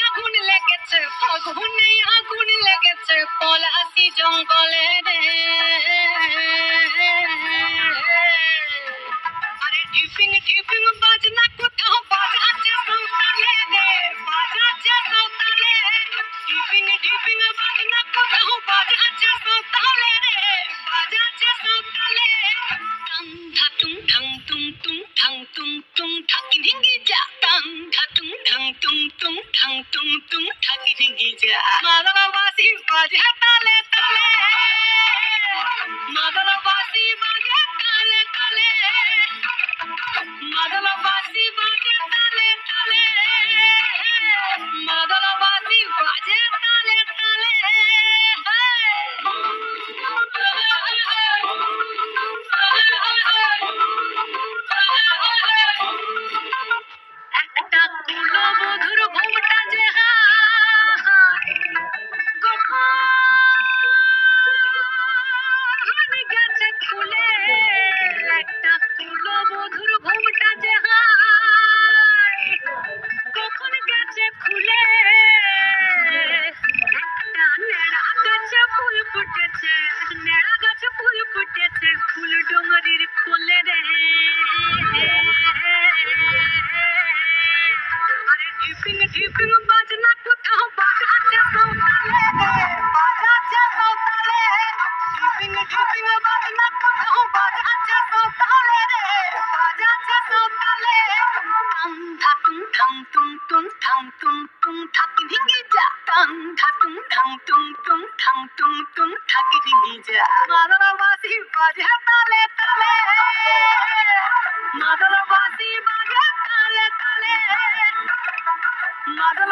আগুন লেগেছে, ফাগুনে আগুন লেগেছে পলাশি জঙ্গলে রে। আরে ঢিপিং ঢিপিং বাজনা কোথাও বাজাচ্ছে সৌতালে রে, বাজাচ্ছে সৌতালে। ঢিপিং ঢিপিং বাজনা কোথাও বাজাচ্ছে সৌতালে রে, বাজাচ্ছে সৌতালে। টাং ধাতুং ধাং তুং তুং ধাং তুং তুং ঠাকি ঢিঙ্গি যা, টাং ধাতুং ধাং তুং তুং ধাং তুং তুং ঠাকি ঢিঙ্গি যা। মাদল বাঁশি বাজে তালে তালে, মাদল বাঁশি বাজে তালে তালে, মাদল বাঁশি বাজে তালে তালে, মাদল বাঁশি বাজে তালে তালে। একটা কুলবধূর ঘুমটা যে কখন গেছে খুলে, একটা কুলবধূর ঘুমটা যে কখন গেছে খুলে। একটা নেড়া গাছে ফুল ফুটেছে, নেড়া গাছে ফুল ফুটেছে ফুল ডোঙরির কোলে রে। আরে ঢিপিং ঢিপিং বাজনা কোথাও বাজাচ্ছে সৌতালে রে, বাজাচ্ছে সৌতালে। ঢিপিং ঢিপিং বাজনা কোথাও বাজাচ্ছে সৌতালে রে, বাজাচ্ছে সৌতালে। টাং ধাতুং ধাং তুং তুং ধাং তুং তুং ঠাকি ঢিঙ্গি যা, টাং ধাতুং ধাং তুং তুং ধাং তুং তুং ঠাকি ঢিঙ্গি যা। মাদল বাঁশি বাজে তালে তালে, মাদল বাঁশি বাজে তালে তালে, মাদল